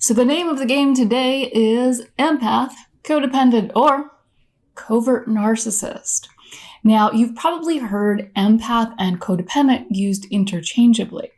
So the name of the game today is Empath, Codependent, or Covert Narcissist. Now, you've probably heard empath and codependent used interchangeably.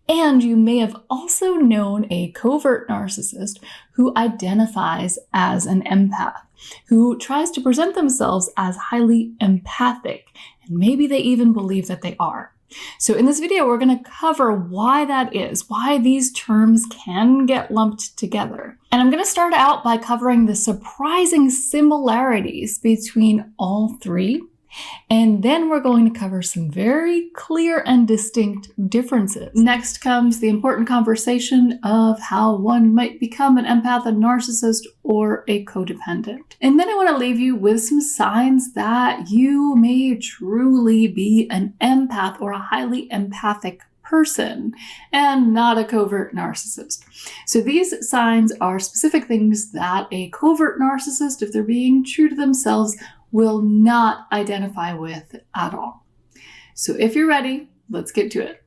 And you may have also known a covert narcissist who identifies as an empath, who tries to present themselves as highly empathic, and maybe they even believe that they are. So in this video, we're going to cover why that is, why these terms can get lumped together. And I'm going to start out by covering the surprising similarities between all three. And then we're going to cover some very clear and distinct differences. Next comes the important conversation of how one might become an empath, a narcissist, or a codependent. And then I want to leave you with some signs that you may truly be an empath or a highly empathic person and not a covert narcissist. So these signs are specific things that a covert narcissist, if they're being true to themselves, will not identify with at all. So if you're ready, let's get to it.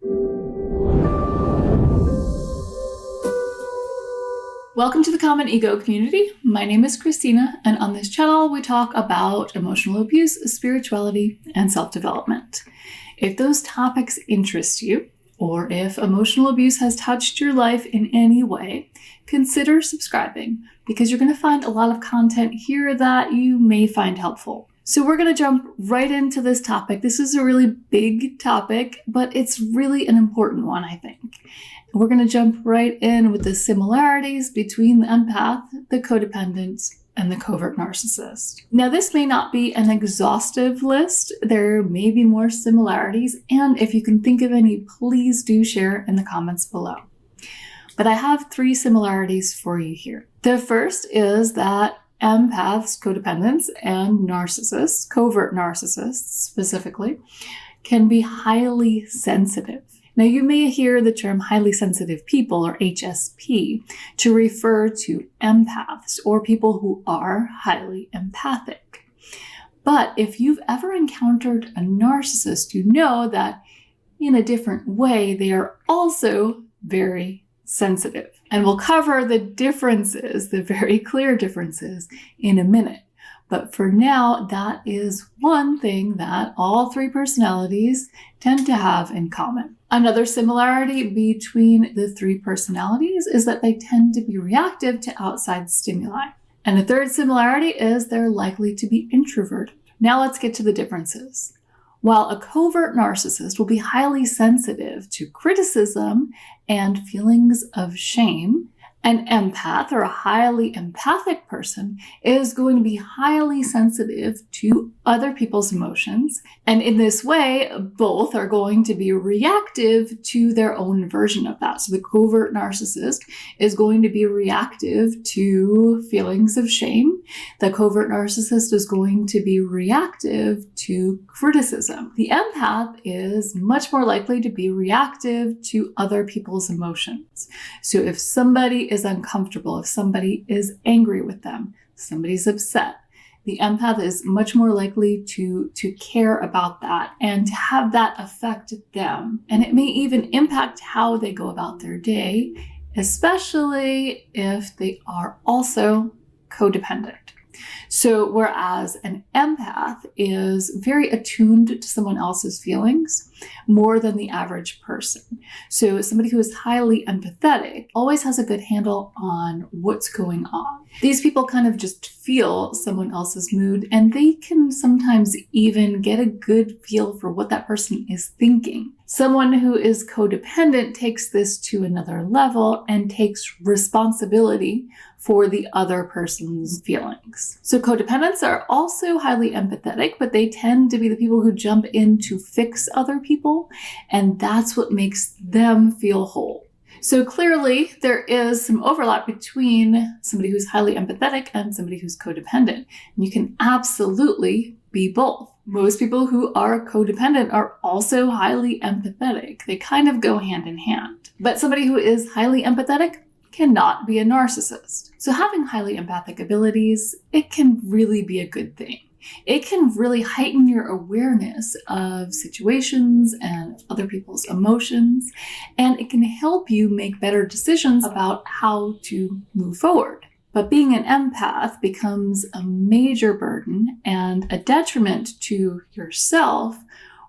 Welcome to the Common Ego community. My name is Christina, and on this channel, we talk about emotional abuse, spirituality, and self-development. If those topics interest you, or if emotional abuse has touched your life in any way, consider subscribing because you're going to find a lot of content here that you may find helpful. So we're going to jump right into this topic. This is a really big topic, but it's really an important one, I think. We're going to jump right in with the similarities between the empath, the codependent, and the covert narcissist. Now, this may not be an exhaustive list. There may be more similarities, and if you can think of any, please do share in the comments below. But I have three similarities for you here. The first is that empaths, codependents, and narcissists, covert narcissists specifically, can be highly sensitive. Now, you may hear the term highly sensitive people, or HSP, to refer to empaths or people who are highly empathic. But if you've ever encountered a narcissist, you know that in a different way, they are also very sensitive. And we'll cover the differences, the very clear differences, in a minute. But for now, that is one thing that all three personalities tend to have in common. Another similarity between the three personalities is that they tend to be reactive to outside stimuli. And a third similarity is they're likely to be introverted. Now let's get to the differences. While a covert narcissist will be highly sensitive to criticism and feelings of shame, an empath, or a highly empathic person, is going to be highly sensitive to other people's emotions. And in this way, both are going to be reactive to their own version of that. So the covert narcissist is going to be reactive to feelings of shame. The covert narcissist is going to be reactive to criticism. The empath is much more likely to be reactive to other people's emotions. So if somebody is uncomfortable, if somebody is angry with them, somebody's upset, the empath is much more likely to care about that and to have that affect them. And it may even impact how they go about their day, especially if they are also codependent. So whereas an empath is very attuned to someone else's feelings more than the average person. So somebody who is highly empathetic always has a good handle on what's going on. These people kind of just feel someone else's mood, and they can sometimes even get a good feel for what that person is thinking. Someone who is codependent takes this to another level and takes responsibility for the other person's feelings. So codependents are also highly empathetic, but they tend to be the people who jump in to fix other people, and that's what makes them feel whole. So clearly there is some overlap between somebody who's highly empathetic and somebody who's codependent. And you can absolutely be both. Most people who are codependent are also highly empathetic. They kind of go hand in hand. But somebody who is highly empathetic cannot be a narcissist. So having highly empathic abilities, it can really be a good thing. It can really heighten your awareness of situations and other people's emotions, and it can help you make better decisions about how to move forward. But being an empath becomes a major burden and a detriment to yourself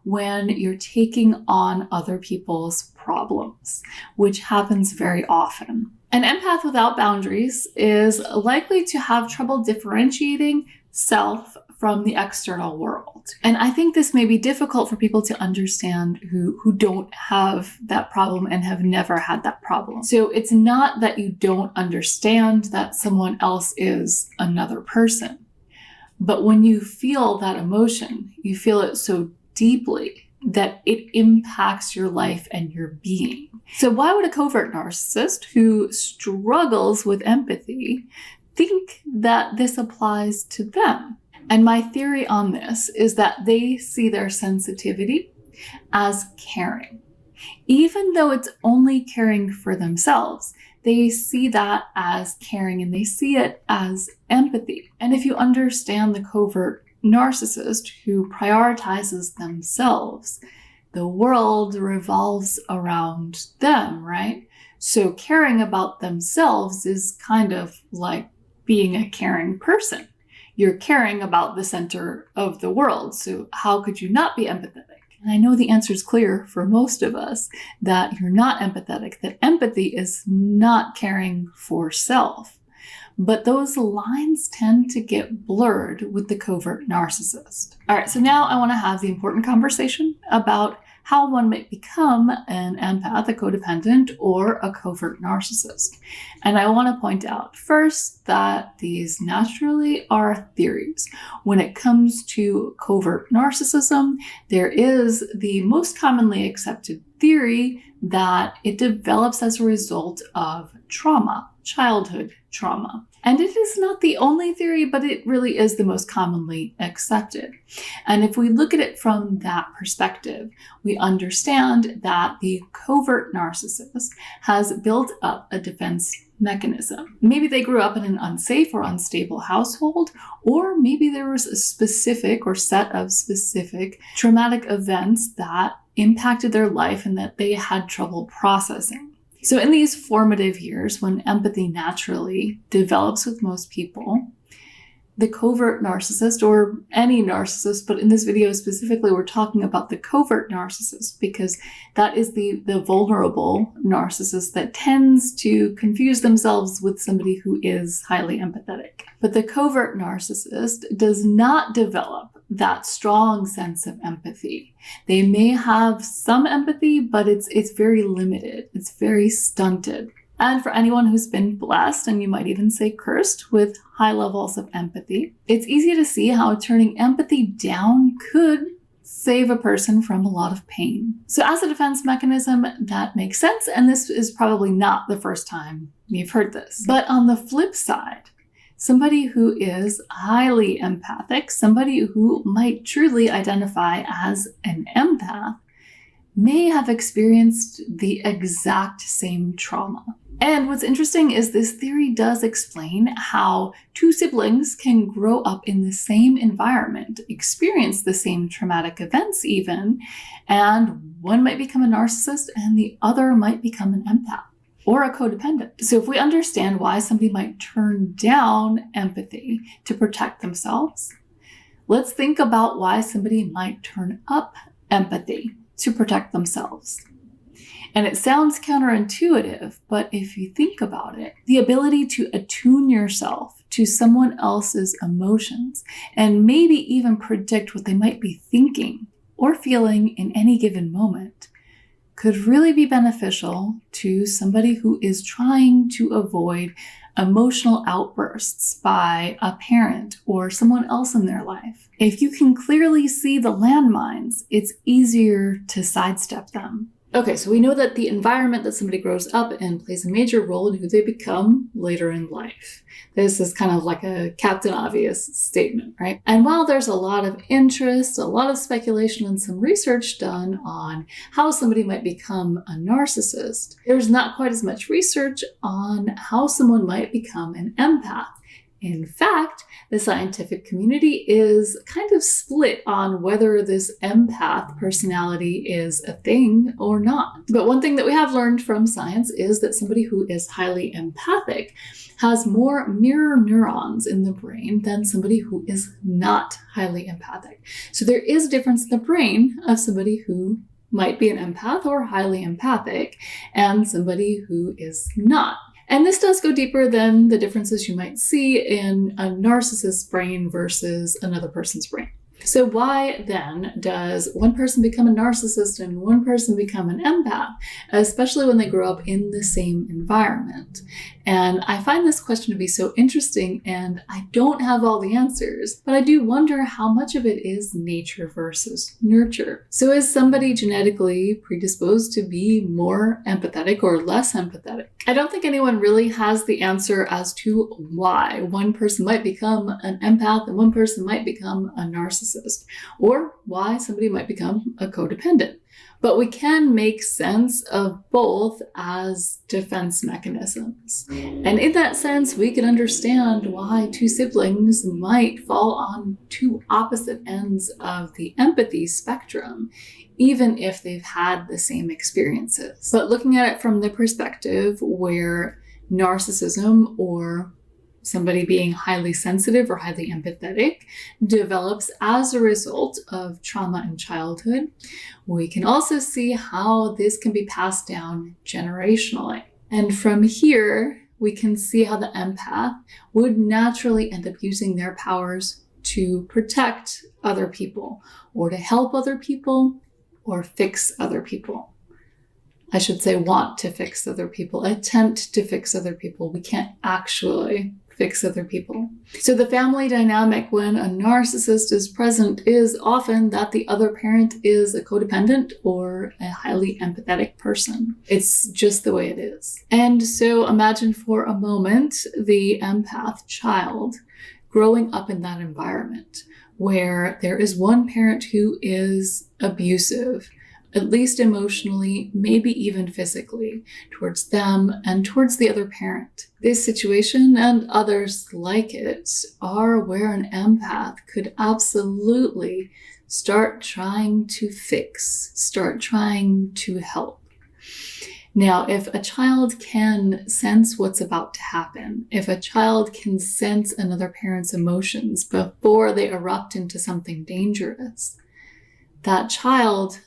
when you're taking on other people's problems, which happens very often. An empath without boundaries is likely to have trouble differentiating self from the external world. And I think this may be difficult for people to understand who don't have that problem and have never had that problem. So it's not that you don't understand that someone else is another person, but when you feel that emotion, you feel it so deeply that it impacts your life and your being. So why would a covert narcissist who struggles with empathy think that this applies to them? And my theory on this is that they see their sensitivity as caring. Even though it's only caring for themselves, they see that as caring and they see it as empathy. And if you understand the covert narcissist who prioritizes themselves, the world revolves around them, right? So caring about themselves is kind of like being a caring person. You're caring about the center of the world. So how could you not be empathetic? And I know the answer is clear for most of us that you're not empathetic, that empathy is not caring for self. But those lines tend to get blurred with the covert narcissist. All right, so now I want to have the important conversation about how one might become an empath, a codependent, or a covert narcissist. And I want to point out first that these naturally are theories. When it comes to covert narcissism, there is the most commonly accepted theory that it develops as a result of trauma, childhood trauma. And it is not the only theory, but it really is the most commonly accepted. And if we look at it from that perspective, we understand that the covert narcissist has built up a defense mechanism. Maybe they grew up in an unsafe or unstable household, or maybe there was a specific or set of specific traumatic events that impacted their life and that they had trouble processing. So in these formative years, when empathy naturally develops with most people, the covert narcissist, or any narcissist, but in this video specifically, we're talking about the covert narcissist because that is the vulnerable narcissist that tends to confuse themselves with somebody who is highly empathetic. But the covert narcissist does not develop that strong sense of empathy. They may have some empathy, but it's very limited. It's very stunted. And for anyone who's been blessed, and you might even say cursed, with high levels of empathy, it's easy to see how turning empathy down could save a person from a lot of pain. So as a defense mechanism, that makes sense, and this is probably not the first time you've heard this. But on the flip side, somebody who is highly empathic, somebody who might truly identify as an empath, may have experienced the exact same trauma. And what's interesting is this theory does explain how two siblings can grow up in the same environment, experience the same traumatic events even, and one might become a narcissist and the other might become an empath or a codependent. So if we understand why somebody might turn down empathy to protect themselves, let's think about why somebody might turn up empathy to protect themselves. And it sounds counterintuitive, but if you think about it, the ability to attune yourself to someone else's emotions and maybe even predict what they might be thinking or feeling in any given moment could really be beneficial to somebody who is trying to avoid emotional outbursts by a parent or someone else in their life. If you can clearly see the landmines, it's easier to sidestep them. Okay, so we know that the environment that somebody grows up in plays a major role in who they become later in life. This is kind of like a Captain Obvious statement, right? And while there's a lot of interest, a lot of speculation, and some research done on how somebody might become a narcissist, there's not quite as much research on how someone might become an empath. In fact, the scientific community is kind of split on whether this empath personality is a thing or not. But one thing that we have learned from science is that somebody who is highly empathic has more mirror neurons in the brain than somebody who is not highly empathic. So there is a difference in the brain of somebody who might be an empath or highly empathic and somebody who is not. And this does go deeper than the differences you might see in a narcissist's brain versus another person's brain. So why then does one person become a narcissist and one person become an empath, especially when they grow up in the same environment? And I find this question to be so interesting, and I don't have all the answers, but I do wonder how much of it is nature versus nurture. So is somebody genetically predisposed to be more empathetic or less empathetic? I don't think anyone really has the answer as to why one person might become an empath and one person might become a narcissist, or why somebody might become a codependent. But we can make sense of both as defense mechanisms. And in that sense, we can understand why two siblings might fall on two opposite ends of the empathy spectrum, even if they've had the same experiences. But looking at it from the perspective where narcissism or somebody being highly sensitive or highly empathetic develops as a result of trauma in childhood, we can also see how this can be passed down generationally. And from here, we can see how the empath would naturally end up using their powers to protect other people, or to help other people, or fix other people. I should say want to fix other people, attempt to fix other people. We can't actually fix other people. So the family dynamic when a narcissist is present is often that the other parent is a codependent or a highly empathetic person. It's just the way it is. And so imagine for a moment the empath child growing up in that environment where there is one parent who is abusive, at least emotionally, maybe even physically, towards them and towards the other parent. This situation and others like it are where an empath could absolutely start trying to fix, start trying to help. Now, if a child can sense what's about to happen, if a child can sense another parent's emotions before they erupt into something dangerous, that child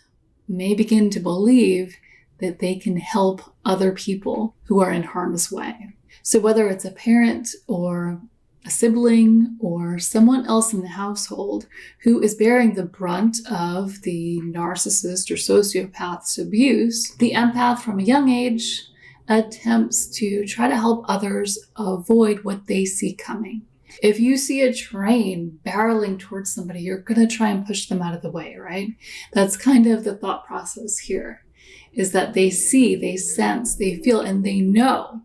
may begin to believe that they can help other people who are in harm's way. So whether it's a parent or a sibling or someone else in the household who is bearing the brunt of the narcissist or sociopath's abuse, the empath from a young age attempts to try to help others avoid what they see coming. If you see a train barreling towards somebody, you're going to try and push them out of the way, right? That's kind of the thought process here, is that they see, they sense, they feel, and they know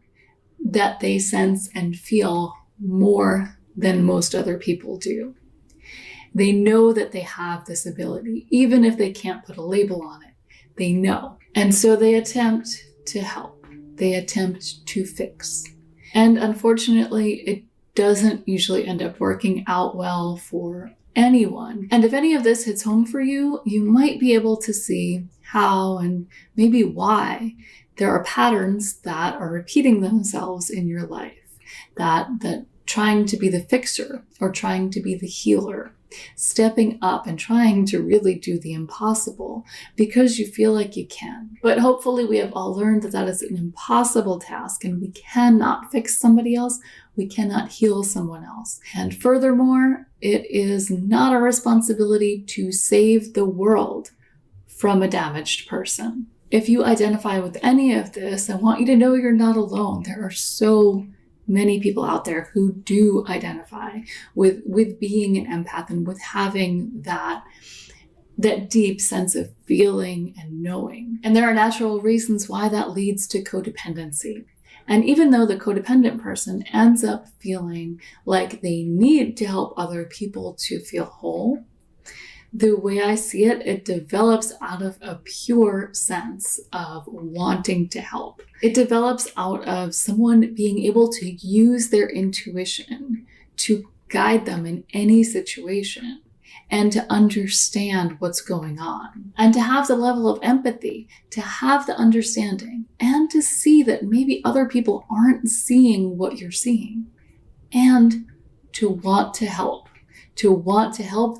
that they sense and feel more than most other people do. They know that they have this ability, even if they can't put a label on it. They know. And so they attempt to help. They attempt to fix. And unfortunately, it doesn't usually end up working out well for anyone. And if any of this hits home for you, you might be able to see how and maybe why there are patterns that are repeating themselves in your life, that trying to be the fixer or trying to be the healer, stepping up and trying to really do the impossible because you feel like you can. But hopefully we have all learned that that is an impossible task and we cannot fix somebody else. We cannot heal someone else. And furthermore, it is not our responsibility to save the world from a damaged person. If you identify with any of this, I want you to know you're not alone. There are so many people out there who do identify with being an empath and with having that deep sense of feeling and knowing. And there are natural reasons why that leads to codependency. And even though the codependent person ends up feeling like they need to help other people to feel whole, the way I see it, it develops out of a pure sense of wanting to help. It develops out of someone being able to use their intuition to guide them in any situation and to understand what's going on and to have the level of empathy, to have the understanding and to see that maybe other people aren't seeing what you're seeing and to want to help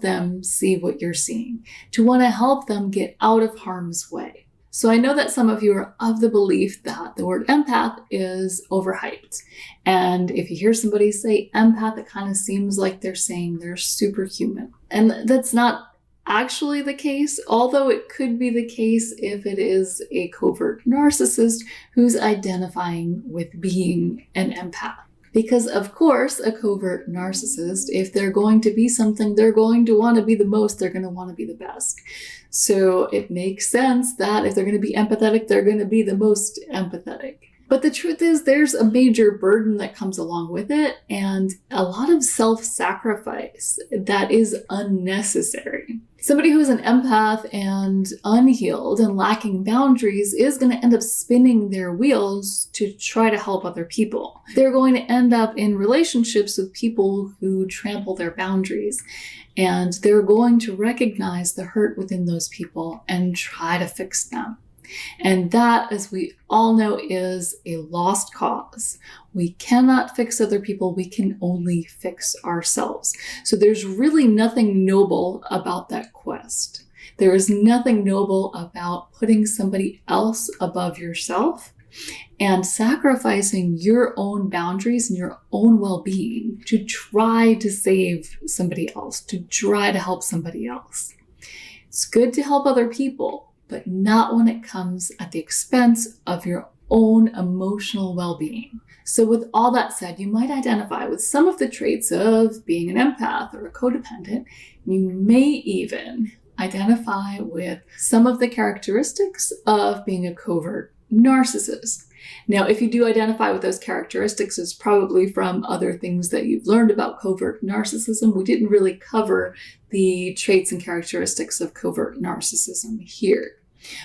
them see what you're seeing, to want to help them get out of harm's way. So I know that some of you are of the belief that the word empath is overhyped. And if you hear somebody say empath, it kind of seems like they're saying they're superhuman. And that's not actually the case, although it could be the case if it is a covert narcissist who's identifying with being an empath. Because of course, a covert narcissist, if they're going to be something, they're going to want to be the most, they're going to want to be the best. So it makes sense that if they're going to be empathetic, they're going to be the most empathetic. But the truth is there's a major burden that comes along with it and a lot of self-sacrifice that is unnecessary. Somebody who is an empath and unhealed and lacking boundaries is going to end up spinning their wheels to try to help other people. They're going to end up in relationships with people who trample their boundaries, and they're going to recognize the hurt within those people and try to fix them. And that, as we all know, is a lost cause. We cannot fix other people. We can only fix ourselves. So there's really nothing noble about that quest. There is nothing noble about putting somebody else above yourself and sacrificing your own boundaries and your own well-being to try to save somebody else, to try to help somebody else. It's good to help other people, but not when it comes at the expense of your own emotional well-being. So with all that said, you might identify with some of the traits of being an empath or a codependent. You may even identify with some of the characteristics of being a covert narcissist. Now, if you do identify with those characteristics, it's probably from other things that you've learned about covert narcissism. We didn't really cover the traits and characteristics of covert narcissism here.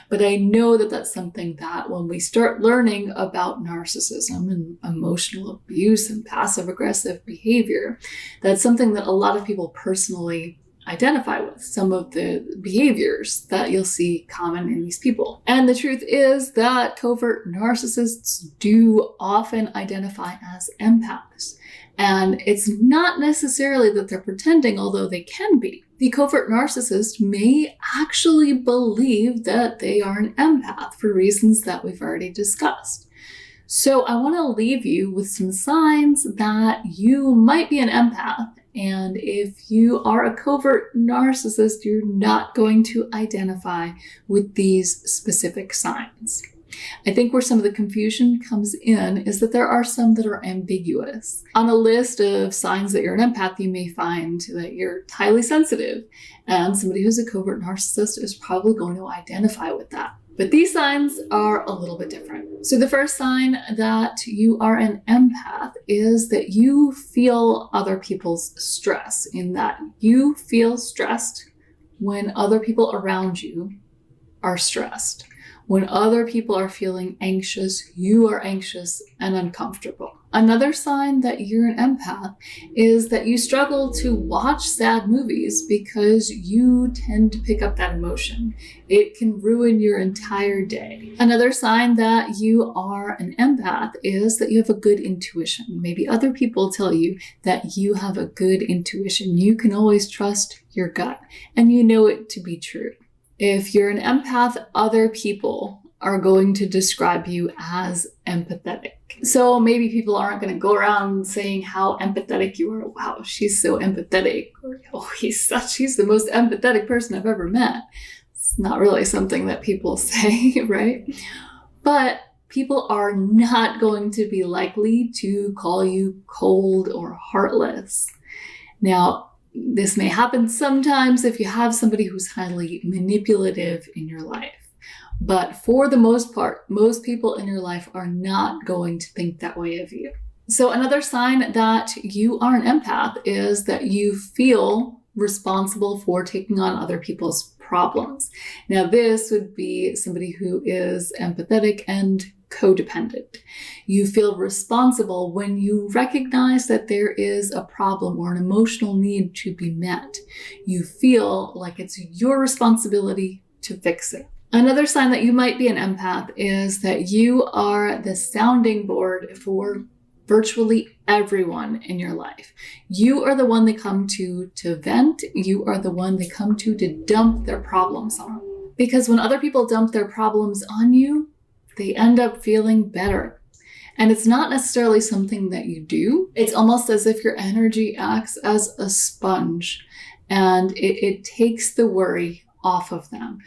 But I know that that's something that when we start learning about narcissism and emotional abuse and passive-aggressive behavior, that's something that a lot of people personally identify with, some of the behaviors that you'll see common in these people. And the truth is that covert narcissists do often identify as empaths. And it's not necessarily that they're pretending, although they can be. The covert narcissist may actually believe that they are an empath for reasons that we've already discussed. So I want to leave you with some signs that you might be an empath. And if you are a covert narcissist, you're not going to identify with these specific signs. I think where some of the confusion comes in is that there are some that are ambiguous. On a list of signs that you're an empath, you may find that you're highly sensitive, and somebody who's a covert narcissist is probably going to identify with that. But these signs are a little bit different. So the first sign that you are an empath is that you feel other people's stress, in that you feel stressed when other people around you are stressed. When other people are feeling anxious, you are anxious and uncomfortable. Another sign that you're an empath is that you struggle to watch sad movies because you tend to pick up that emotion. It can ruin your entire day. Another sign that you are an empath is that you have a good intuition. Maybe other people tell you that you have a good intuition. You can always trust your gut, and you know it to be true. If you're an empath, other people are going to describe you as empathetic. So maybe people aren't going to go around saying how empathetic you are. Wow, she's so empathetic. Or, oh, he's the most empathetic person I've ever met. It's not really something that people say, right? But people are not going to be likely to call you cold or heartless. Now, this may happen sometimes if you have somebody who's highly manipulative in your life. But for the most part, most people in your life are not going to think that way of you. So another sign that you are an empath is that you feel responsible for taking on other people's problems. Now, this would be somebody who is empathetic and codependent. You feel responsible when you recognize that there is a problem or an emotional need to be met. You feel like it's your responsibility to fix it. Another sign that you might be an empath is that you are the sounding board for virtually everyone in your life. You are the one they come to vent. You are the one they come to dump their problems on. Because when other people dump their problems on you, they end up feeling better. And it's not necessarily something that you do. It's almost as if your energy acts as a sponge and it takes the worry off of them.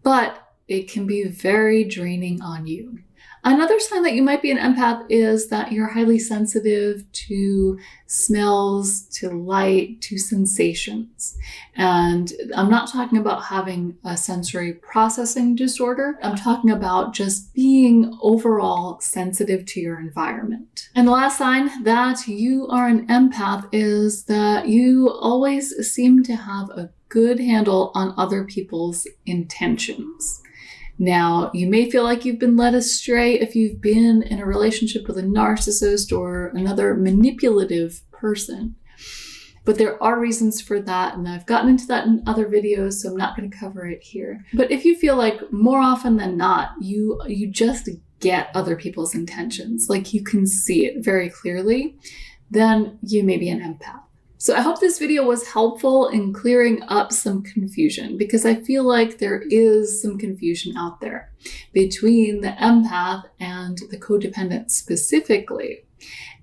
But it can be very draining on you. Another sign that you might be an empath is that you're highly sensitive to smells, to light, to sensations. And I'm not talking about having a sensory processing disorder. I'm talking about just being overall sensitive to your environment. And the last sign that you are an empath is that you always seem to have a good handle on other people's intentions. Now, you may feel like you've been led astray if you've been in a relationship with a narcissist or another manipulative person. But there are reasons for that, and I've gotten into that in other videos, so I'm not going to cover it here. But if you feel like more often than not, you just get other people's intentions, like you can see it very clearly, then you may be an empath. So I hope this video was helpful in clearing up some confusion, because I feel like there is some confusion out there between the empath and the codependent specifically.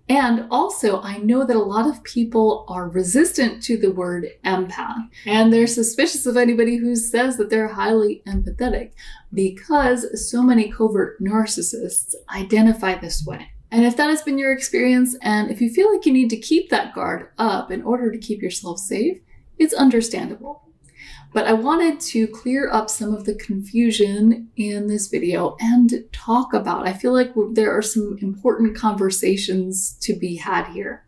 And also, I know that a lot of people are resistant to the word empath, and they're suspicious of anybody who says that they're highly empathetic, because so many covert narcissists identify this way. And if that has been your experience, and if you feel like you need to keep that guard up in order to keep yourself safe, it's understandable. But I wanted to clear up some of the confusion in this video and talk about, I feel like there are some important conversations to be had here.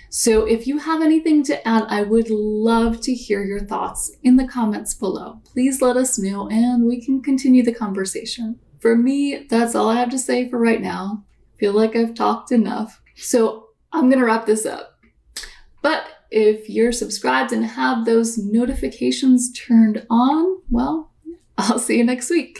So if you have anything to add, I would love to hear your thoughts in the comments below. Please let us know and we can continue the conversation. For me, that's all I have to say for right now. Feel like I've talked enough. So I'm gonna wrap this up. But if you're subscribed and have those notifications turned on, well, I'll see you next week.